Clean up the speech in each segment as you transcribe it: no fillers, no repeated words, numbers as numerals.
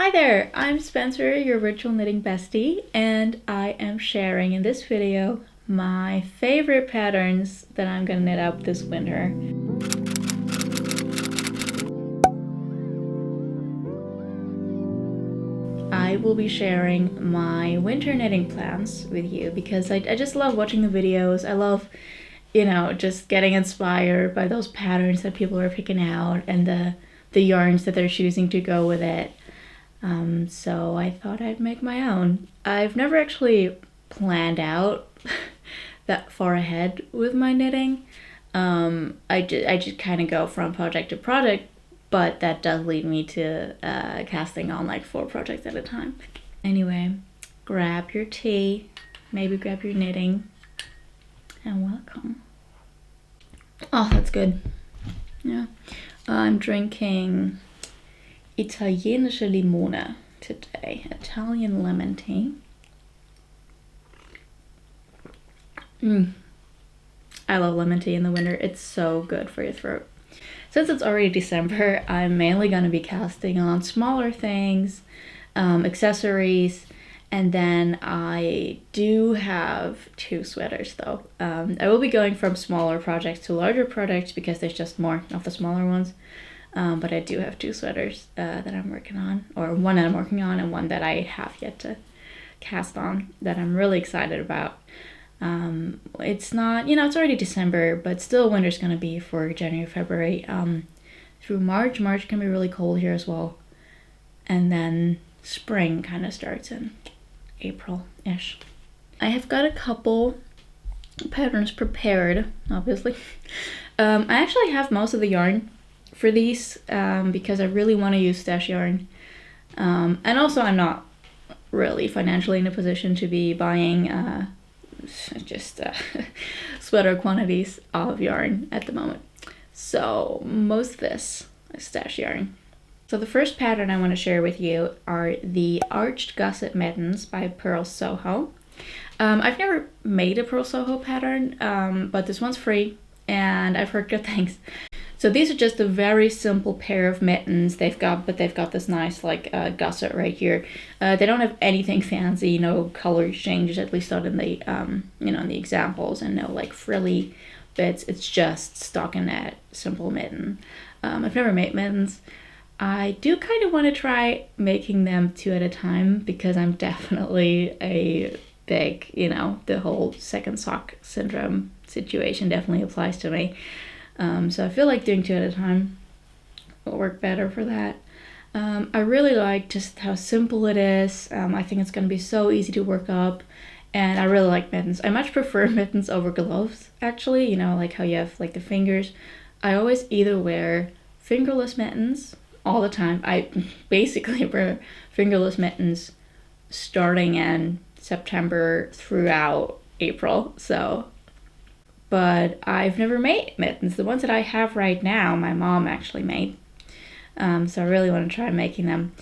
Hi there, I'm Spencer, your virtual knitting bestie, and I am sharing in this video my favorite patterns that I'm gonna knit up this winter. I will be sharing my winter knitting plans with you because I just love watching the videos. I love, just getting inspired by those patterns that people are picking out and the yarns that they're choosing to go with it. So I thought I'd make my own. I've never actually planned out that far ahead with my knitting. I just kind of go from project to project, but that does lead me to casting on like 4 projects at a time. Anyway, grab your tea, maybe grab your knitting, and welcome. Oh, that's good. Yeah. I'm drinking italienische Limone today, Italian lemon tea. I love lemon tea in the winter. It's so good for your throat. Since it's already December, I'm mainly going to be casting on smaller things, accessories, and then I do have 2 sweaters though. I will be going from smaller projects to larger projects because there's just more of the smaller ones. But I do have 2 sweaters that I'm working on, or one that I'm working on and one that I have yet to cast on that I'm really excited about. It's not, it's already December, but still winter's going to be for January, February, through March. March can be really cold here as well. And then spring kind of starts in April-ish. I have got a couple patterns prepared, obviously. I actually have most of the yarn for these because I really want to use stash yarn. And also I'm not really financially in a position to be buying sweater quantities of yarn at the moment. So most of this is stash yarn. So the first pattern I want to share with you are the Arched Gusset Mittens by Purl Soho. I've never made a Purl Soho pattern, but this one's free and I've heard good things. So these are just a very simple pair of mittens. They've got this nice like gusset right here. They don't have anything fancy, no color changes, at least not in the in the examples, and no like frilly bits. It's just stockinette, simple mitten. I've never made mittens. I do kind of want to try making them 2 at a time because I'm definitely a big, the whole second sock syndrome situation definitely applies to me. So I feel like doing 2 at a time will work better for that. I really like just how simple it is. I think it's going to be so easy to work up, and I really like mittens. I much prefer mittens over gloves, actually, like how you have like the fingers. I always either wear fingerless mittens all the time. I basically wear fingerless mittens starting in September throughout April, but I've never made mittens. The ones that I have right now, my mom actually made. So I really want to try making them.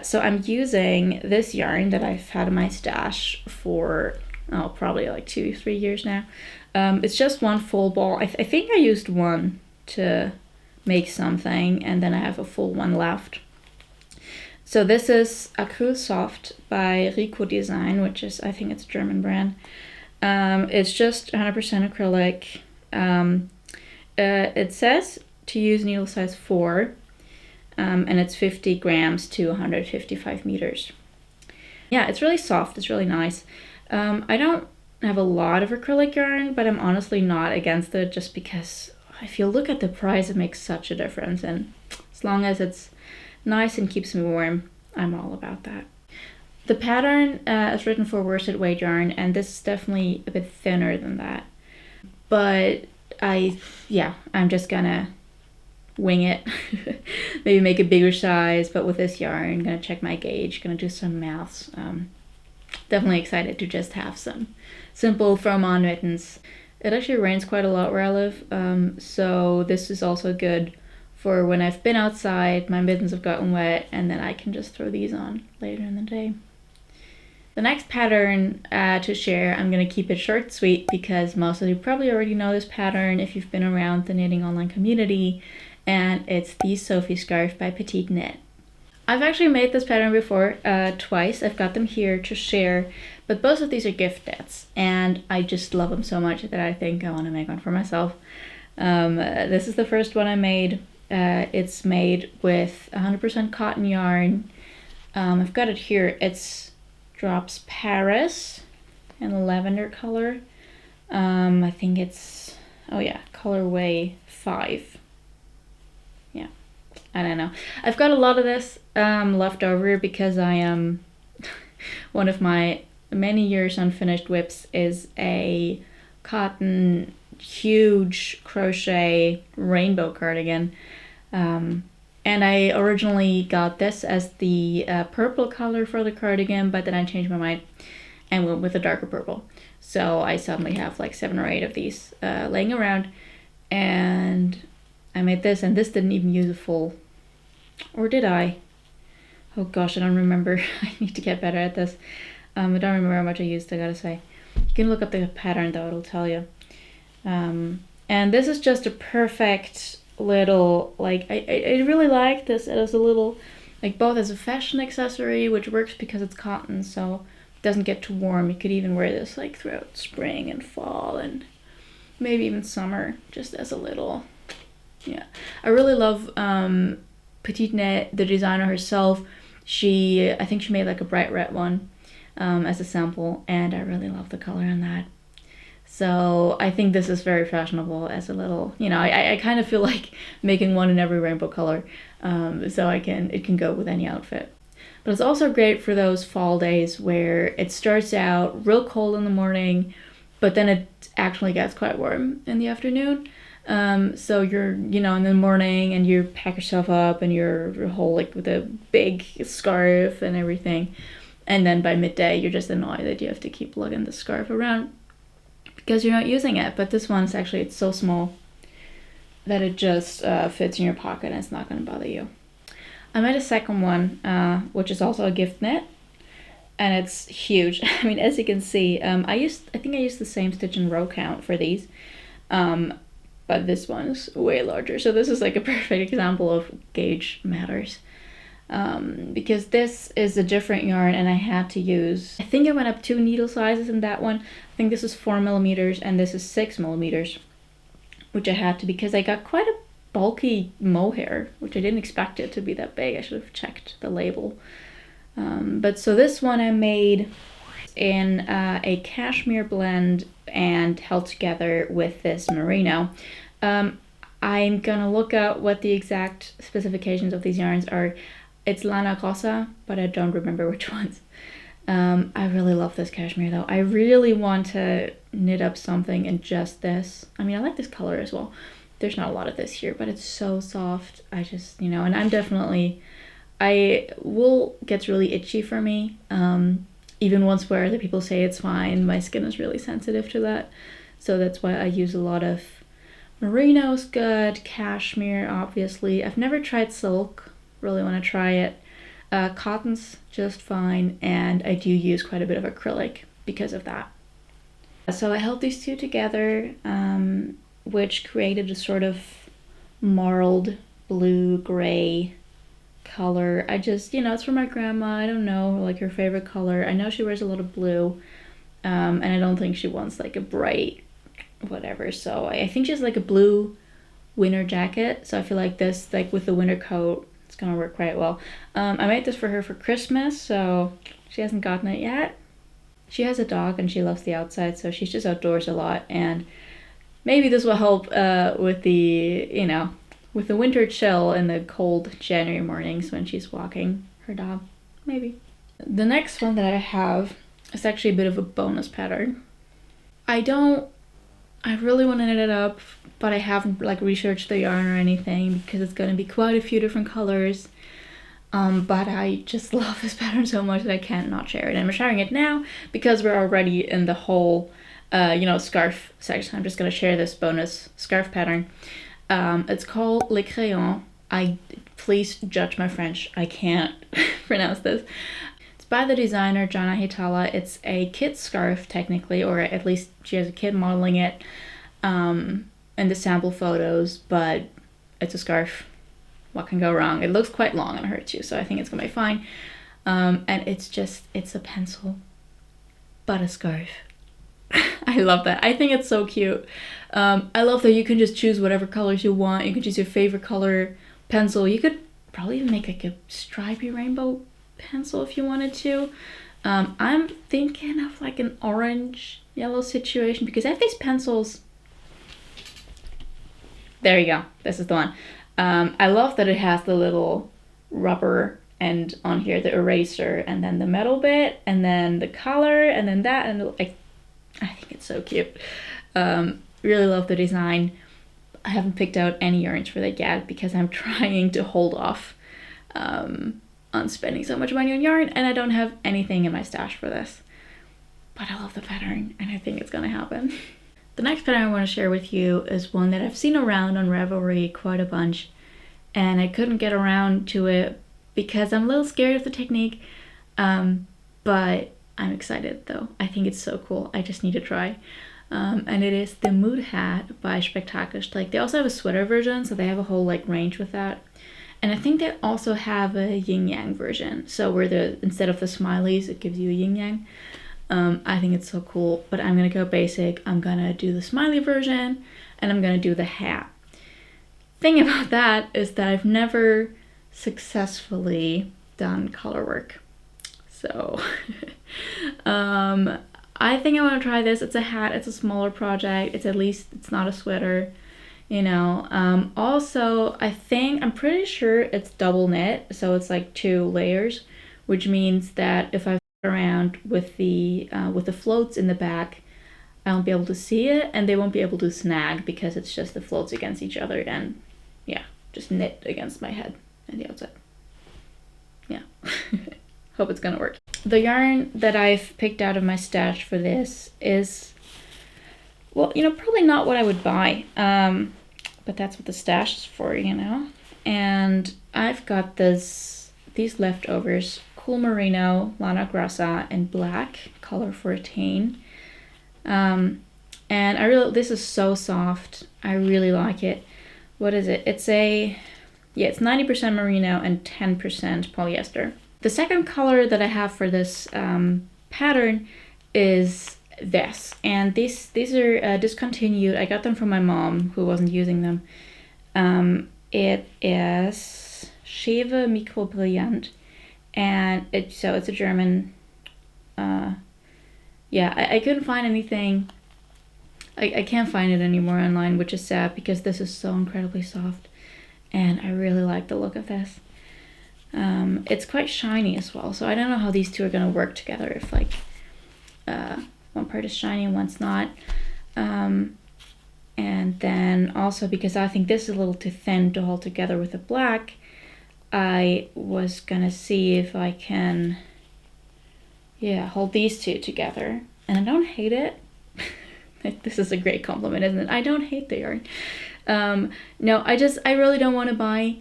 So I'm using this yarn that I've had in my stash for, probably like 2-3 years now. It's just one full ball. I think I used one to make something, and then I have a full one left. So this is Acryl Soft by Rico Design, which is, I think it's a German brand. It's just 100% acrylic. It says to use needle size 4, and it's 50 grams to 155 meters. Yeah, it's really soft. It's really nice. I don't have a lot of acrylic yarn, but I'm honestly not against it just because if you look at the price, it makes such a difference. And as long as it's nice and keeps me warm, I'm all about that. The pattern is written for worsted weight yarn, and this is definitely a bit thinner than that. But I'm just gonna wing it. Maybe make a bigger size, but with this yarn, gonna check my gauge, gonna do some maths. Definitely excited to just have some simple throw-on mittens. It actually rains quite a lot where I live, so this is also good for when I've been outside, my mittens have gotten wet, and then I can just throw these on later in the day. The next pattern to share, I'm going to keep it short and sweet because most of you probably already know this pattern if you've been around the knitting online community, and it's the Sophie Scarf by PetiteKnit. I've actually made this pattern before, twice. I've got them here to share, but both of these are gift knits, and I just love them so much that I think I want to make one for myself. This is the first one I made. It's made with 100% cotton yarn. I've got it here. It's Drops Paris in lavender color. I think it's, oh yeah, colorway 5. Yeah, I don't know. I've got a lot of this left over because I am one of my many years unfinished whips is a cotton huge crochet rainbow cardigan. And I originally got this as the purple color for the cardigan, but then I changed my mind and went with a darker purple. So I suddenly have like 7 or 8 of these laying around, and I made this, and this didn't even use a full, or did I? Oh gosh, I don't remember. I need to get better at this. I don't remember how much I used, I gotta say. You can look up the pattern though, it'll tell you. And this is just a perfect little, like, I really like this. It is a little, like, both as a fashion accessory, which works because it's cotton, so it doesn't get too warm. You could even wear this like throughout spring and fall and maybe even summer, just as a little, yeah. I really love PetiteKnit, the designer herself. I think she made like a bright red one as a sample, and I really love the color on that. So I think this is very fashionable as a little, you know, I kind of feel like making one in every rainbow color, so it can go with any outfit. But it's also great for those fall days where it starts out real cold in the morning, but then it actually gets quite warm in the afternoon. So you're, you know, in the morning and you pack yourself up and you're whole, like, with a big scarf and everything. And then by midday, you're just annoyed that you have to keep lugging the scarf around because you're not using it. But this one's actually, it's so small that it just fits in your pocket and it's not going to bother you. I made a second one, which is also a gift knit, and it's huge. I mean, as you can see, I think I used the same stitch and row count for these, but this one's way larger. So this is like a perfect example of gauge matters, because this is a different yarn, and I had to use, I think I went up 2 needle sizes in that one. I think this is 4mm and this is 6mm, which I had to because I got quite a bulky mohair, which I didn't expect it to be that big. I should have checked the label. But so this one I made in a cashmere blend and held together with this merino. I'm gonna look up what the exact specifications of these yarns are. It's lana rosa, but I don't remember which ones. I really love this cashmere though. I really want to knit up something in just this. I mean, I like this color as well. There's not a lot of this here, but it's so soft. I just, you know, and wool gets really itchy for me. Even once where other people say it's fine, my skin is really sensitive to that. So that's why I use a lot of merino's good, cashmere, obviously. I've never tried silk, really want to try it. Cotton's just fine, and I do use quite a bit of acrylic because of that. So I held these two together, which created a sort of marled blue-gray color. I just, you know, it's for my grandma. I don't know, like, her favorite color. I know she wears a lot of blue, and I don't think she wants like a bright whatever. So I think she has like a blue winter jacket. So I feel like this, like with the winter coat, it's gonna work quite well. I made this for her for Christmas, so she hasn't gotten it yet. She has a dog and she loves the outside, so she's just outdoors a lot, and maybe this will help with the, you know, with the winter chill in the cold January mornings when she's walking her dog, maybe. The next one that I have is actually a bit of a bonus pattern. I really want to knit it up, but I haven't like researched the yarn or anything because it's going to be quite a few different colors. But I just love this pattern so much that I can't not share it. And I'm sharing it now because we're already in the whole you know, scarf section. I'm just going to share this bonus scarf pattern. It's called Le Crayon. Please judge my French. I can't pronounce this. It's by the designer Jonna Hietala. It's a kid scarf technically, or at least she has a kid modeling it in the sample photos, but it's a scarf. what can go wrong? It looks quite long on her too, so I think it's gonna be fine. And it's a pencil, but a scarf. I love that. I think it's so cute. I love that you can just choose whatever colors you want. You can choose your favorite color pencil. You could probably even make like a stripy rainbow pencil if you wanted to. I'm thinking of like an orange yellow situation because I have these pencils. There you go. This is the one. I love that it has the little rubber end on here, the eraser, and then the metal bit, and then the color, and then that, and I think it's so cute. Really love the design. I haven't picked out any yarns for that yet because I'm trying to hold off on spending so much money on yarn, and I don't have anything in my stash for this. But I love the pattern, and I think it's gonna happen. The next pattern I want to share with you is one that I've seen around on Ravelry quite a bunch, and I couldn't get around to it because I'm a little scared of the technique, but I'm excited though. I think it's so cool. I just need to try. And it is the Mood Hat by Spektakelstrik. They also have a sweater version, so they have a whole like range with that. And I think they also have a yin yang version, so where instead of the smileys, it gives you a yin yang. I think it's so cool, but I'm gonna go basic. I'm gonna do the smiley version, and I'm gonna do the hat. Thing about that is that I've never successfully done color work. So I think I want to try this. It's a hat, it's a smaller project, it's not a sweater, you know. Also, I'm pretty sure it's double knit, so it's like 2 layers, which means that if I around with the floats in the back, I won't be able to see it, and they won't be able to snag because it's just the floats against each other, and yeah, just knit against my head and the outside. Yeah. Hope it's gonna work. The yarn that I've picked out of my stash for this is, well, you know, probably not what I would buy, but that's what the stash is for, you know. And I've got these leftovers, cool merino, lana grassa, and black, color 14. And this is so soft. I really like it. What is it? It's 90% merino and 10% polyester. The second color that I have for this pattern is this, and these are discontinued. I got them from my mom who wasn't using them. It is Scheve Micro Brillant, and it's a German. Yeah, I couldn't find anything. I can't find it anymore online, which is sad because this is so incredibly soft, and I really like the look of this. It's quite shiny as well, so I don't know how these two are gonna work together, if like one part is shiny and one's not. And then also because I think this is a little too thin to hold together with the black, I was gonna see if I can hold these two together, and I don't hate it. This is a great compliment, isn't it? I don't hate the yarn. No, I really don't want to buy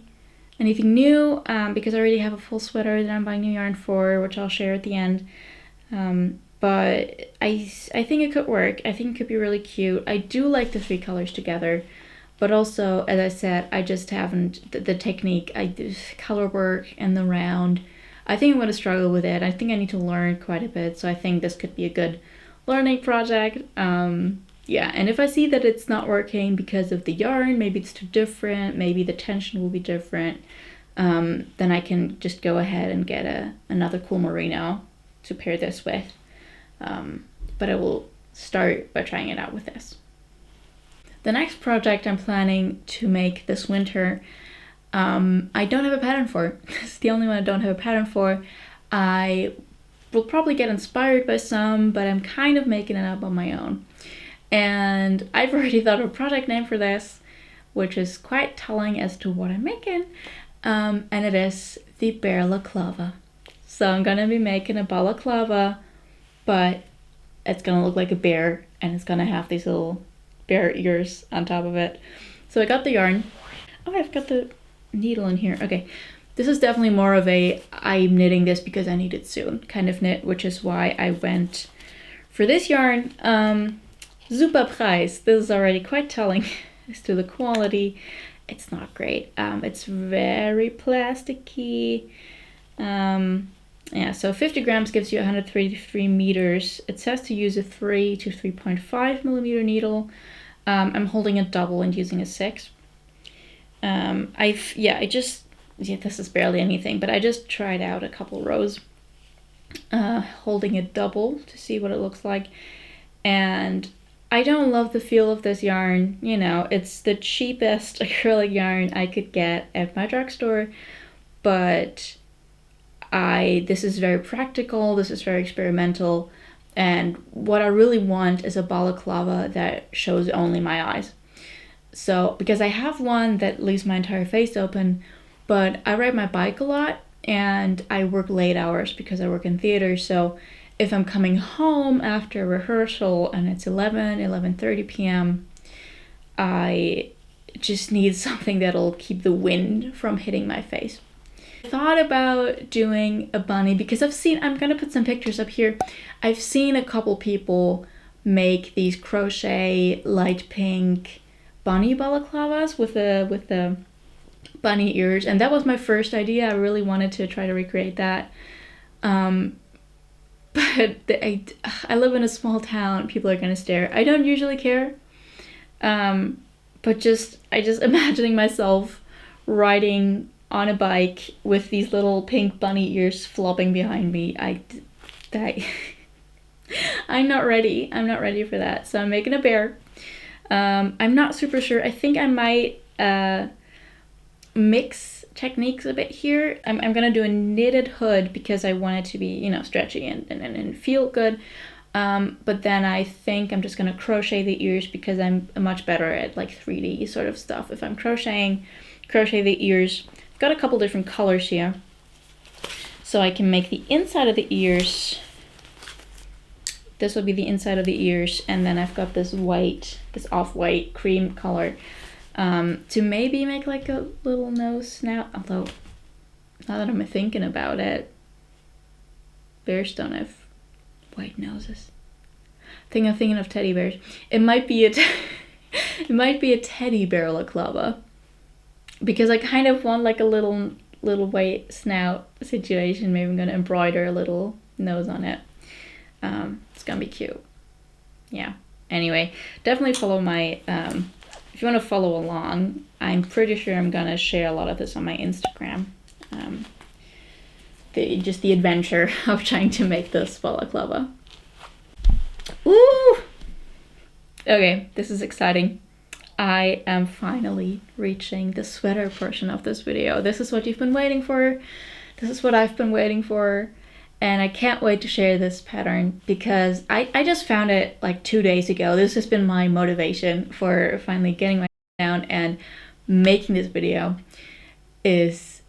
anything new because I already have a full sweater that I'm buying new yarn for, which I'll share at the end. But I think it could work. I think it could be really cute. I do like the 3 colors together, but also, as I said, I just haven't, the technique, color work and the round, I think I'm going to struggle with it. I think I need to learn quite a bit, so I think this could be a good learning project. Yeah, and if I see that it's not working because of the yarn, maybe it's too different, maybe the tension will be different, then I can just go ahead and get another cool merino to pair this with. But I will start by trying it out with this. The next project I'm planning to make this winter, I don't have a pattern for. It's the only one I don't have a pattern for. I will probably get inspired by some, but I'm kind of making it up on my own. And I've already thought of a project name for this, which is quite telling as to what I'm making. And it is the Bearlaclava. So I'm gonna be making a balaclava, but it's gonna look like a bear, and it's gonna have these little bear ears on top of it. So I got the yarn. Oh, I've got the needle in here. Okay, this is definitely more of a I'm knitting this because I need it soon kind of knit, which is why I went for this yarn. Super Preis. This is already quite telling as to the quality. it's not great. It's very plasticky. Yeah, so 50 grams gives you 133 meters. It says to use a 3 to 3.5 millimeter needle. I'm holding a double and using a 6. This is barely anything, but I just tried out a couple rows holding a double to see what it looks like. And I don't love the feel of this yarn. You know, it's the cheapest acrylic yarn I could get at my drugstore, but this is very practical, this is very experimental, and what I really want is a balaclava that shows only my eyes. So, because I have one that leaves my entire face open, but I ride my bike a lot and I work late hours because I work in theater, so if I'm coming home after rehearsal and it's 11:30 p.m., I just need something that'll keep the wind from hitting my face. I thought about doing a bunny because I'm gonna put some pictures up here. I've seen a couple people make these crochet light pink bunny balaclavas with the bunny ears, and that was my first idea. I really wanted to try to recreate that. But I live in a small town. People are gonna stare. I don't usually care, but I just imagining myself riding on a bike with these little pink bunny ears flopping behind me. I'm not ready. I'm not ready for that. So I'm making a bear. I'm not super sure. I think I might mix techniques a bit here. I'm gonna do a knitted hood because I want it to be, you know, stretchy and feel good. But then I think I'm just gonna crochet the ears because I'm much better at like 3D sort of stuff. If I'm crochet the ears. I've got a couple different colors here. So I can make the inside of the ears. This will be the inside of the ears, and then I've got this off-white cream color. To maybe make like a little nose snout, although now that I'm thinking about it, bears don't have white noses. I think I'm thinking of teddy bears. It might be a teddy bearlaclava, because I kind of want like a little white snout situation. Maybe I'm gonna embroider a little nose on it. It's gonna be cute. Yeah. Anyway, definitely follow my if you want to follow along, I'm pretty sure I'm gonna share a lot of this on my Instagram. The adventure of trying to make this balaclava. Ooh! Okay, this is exciting. I am finally reaching the sweater portion of this video. This is what you've been waiting for. This is what I've been waiting for. And I can't wait to share this pattern because I just found it like 2 days ago. This has been my motivation for finally getting my down and making this video. Is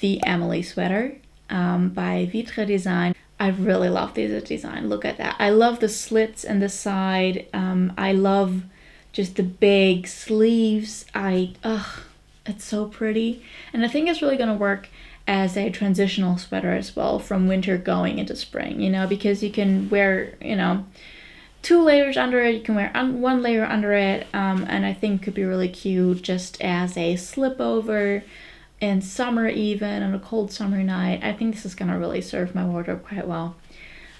the Amélie Sweater by Witre design. I really love this design. Look at that. I love the slits in the side. I love just the big sleeves. It's so pretty. And I think it's really gonna work as a transitional sweater as well from winter going into spring, you know, because you can wear, you know, 2 layers under it, you can wear 1 layer under it, and I think it could be really cute just as a slip over in summer, even on a cold summer night. I think this is gonna really serve my wardrobe quite well.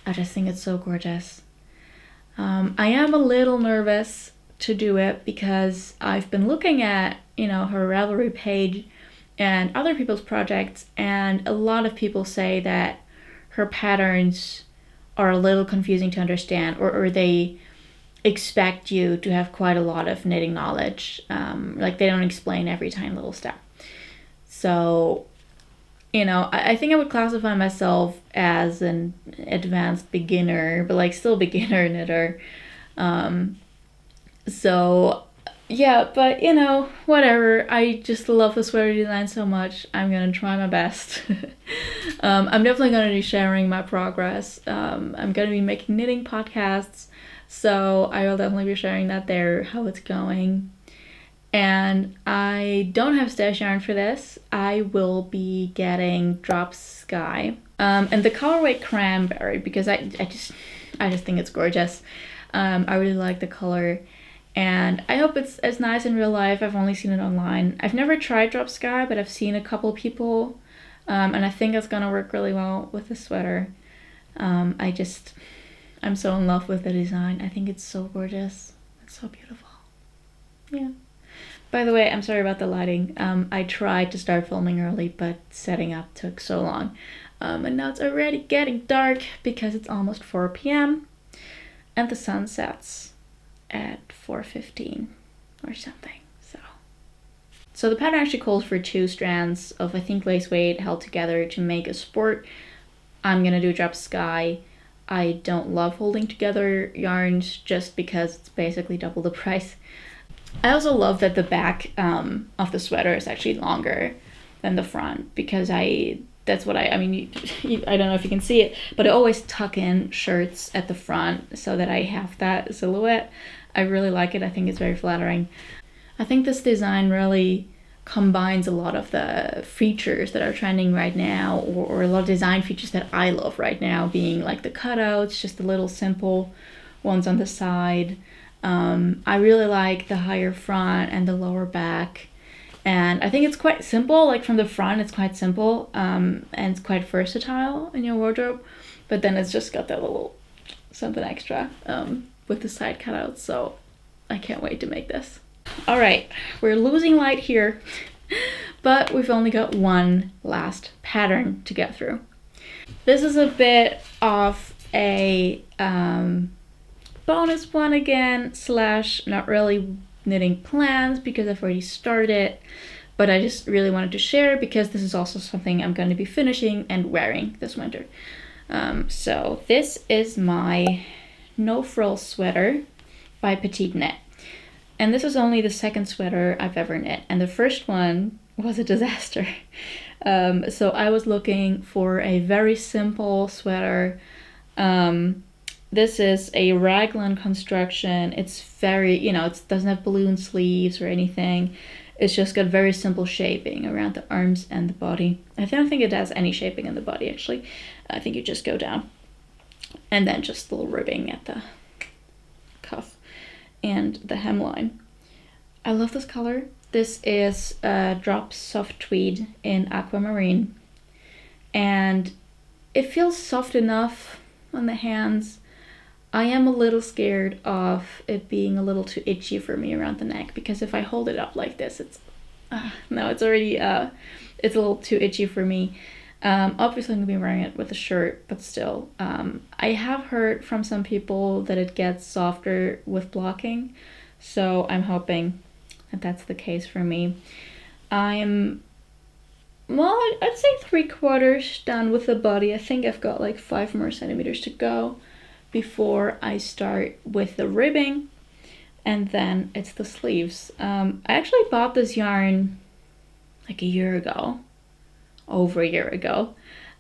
I just think it's so gorgeous. I am a little nervous to do it because I've been looking at, you know, her Ravelry page and other people's projects, and a lot of people say that her patterns are a little confusing to understand, or they expect you to have quite a lot of knitting knowledge. Like they don't explain every tiny little step. So, you know, I think I would classify myself as an advanced beginner, but like still beginner knitter. So yeah, but you know, whatever. I just love the sweater design so much. I'm gonna try my best. I'm definitely gonna be sharing my progress. I'm gonna be making knitting podcasts, so I will definitely be sharing that there, how it's going. And I don't have stash yarn for this. I will be getting Drop Sky. And the colorway Cranberry, because I just think it's gorgeous. I really like the color. and I hope it's as nice in real life. I've only seen it online. I've never tried drop sky, but I've seen a couple people, and I think it's gonna work really well with the sweater. I'm so in love with the design. I think it's so gorgeous. It's so beautiful. Yeah. By the way, I'm sorry about the lighting. I tried to start filming early, but setting up took so long. And now it's already getting dark because it's almost 4 p.m. and the sun sets at 4:15 or something. So the pattern actually calls for 2 strands of, I think, lace weight held together to make a sport. I'm gonna do drop sky. I don't love holding together yarns just because it's basically double the price. I also love that the back of the sweater is actually longer than the front, because that's what I mean, I don't know if you can see it, but I always tuck in shirts at the front so that I have that silhouette. I really like it. I think it's very flattering. I think this design really combines a lot of the features that are trending right now, or a lot of design features that I love right now, being like the cutouts, just the little simple ones on the side. I really like the higher front and the lower back, and I think it's quite simple. Like from the front it's quite simple, and it's quite versatile in your wardrobe, but then it's just got that little something extra with the side cutouts, so I can't wait to make this. All right, we're losing light here, but we've only got one last pattern to get through. This is a bit of a bonus one again, / not really knitting plans because I've already started, but I just really wanted to share because this is also something I'm going to be finishing and wearing this winter. So this is my No Frills Sweater by PetiteKnit. And this is only the second sweater I've ever knit, and the first one was a disaster. So I was looking for a very simple sweater. This is a raglan construction. It's very, it doesn't have balloon sleeves or anything. It's just got very simple shaping around the arms and the body. I don't think it has any shaping in the body, actually. I think you just go down. And then just a little ribbing at the cuff and the hemline. I love this color. This is drop soft tweed in aquamarine, and it feels soft enough on the hands. I am a little scared of it being a little too itchy for me around the neck, because if I hold it up like this, it's already it's a little too itchy for me. Obviously I'm gonna be wearing it with a shirt, but still, I have heard from some people that it gets softer with blocking, so I'm hoping that that's the case for me. I'm, well, I'd say 3/4 done with the body. I think I've got like 5 more centimeters to go before I start with the ribbing, and then it's the sleeves. I actually bought this yarn like a year ago. Over a year ago,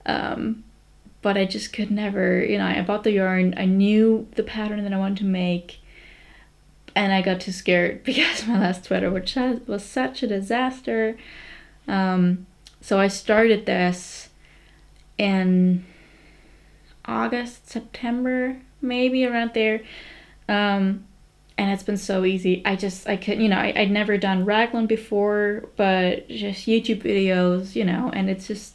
but I just could never, I bought the yarn, I knew the pattern that I wanted to make, and I got too scared because my last sweater, which was such a disaster. So I started this in August, September, maybe around there, and it's been so easy. I could, I'd never done raglan before, but just YouTube videos, and it's just,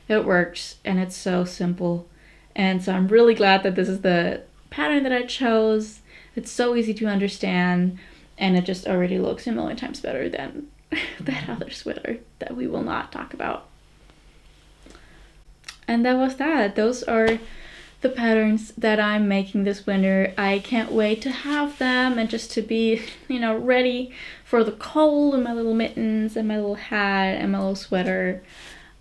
it works, and it's so simple. And so I'm really glad that this is the pattern that I chose. It's so easy to understand, and it just already looks a million times better than that other sweater that we will not talk about. And that was that. Those are the patterns that I'm making this winter. I can't wait to have them and just to be, ready for the cold, and my little mittens and my little hat and my little sweater.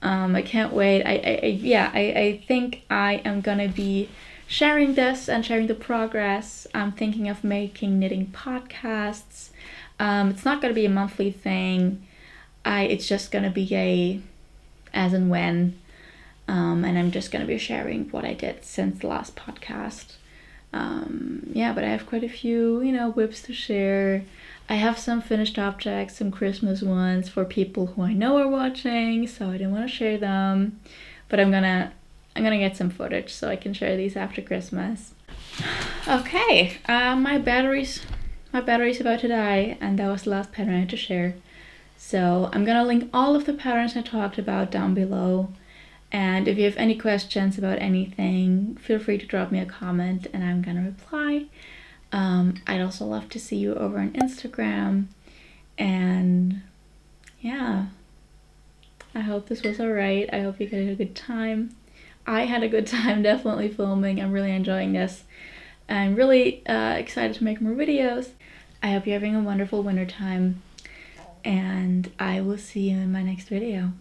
I can't wait. I think I am gonna be sharing this and sharing the progress. I'm thinking of making knitting podcasts. It's not gonna be a monthly thing. It's just gonna be a as and when. And I'm just going to be sharing what I did since the last podcast. But I have quite a few, whips to share. I have some finished objects, some Christmas ones for people who I know are watching, so I didn't want to share them. But I'm gonna get some footage so I can share these after Christmas. Okay, my battery's my battery's about to die, and that was the last pattern I had to share. So I'm gonna link all of the patterns I talked about down below. And if you have any questions about anything, feel free to drop me a comment and I'm gonna reply. I'd also love to see you over on Instagram. And yeah, I hope this was alright. I hope you had a good time. I had a good time definitely filming. I'm really enjoying this. I'm really excited to make more videos. I hope you're having a wonderful winter time, and I will see you in my next video.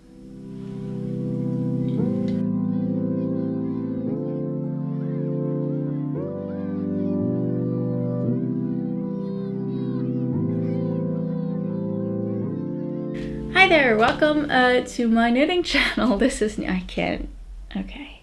Hi there, welcome to my knitting channel. This is, I can't, okay.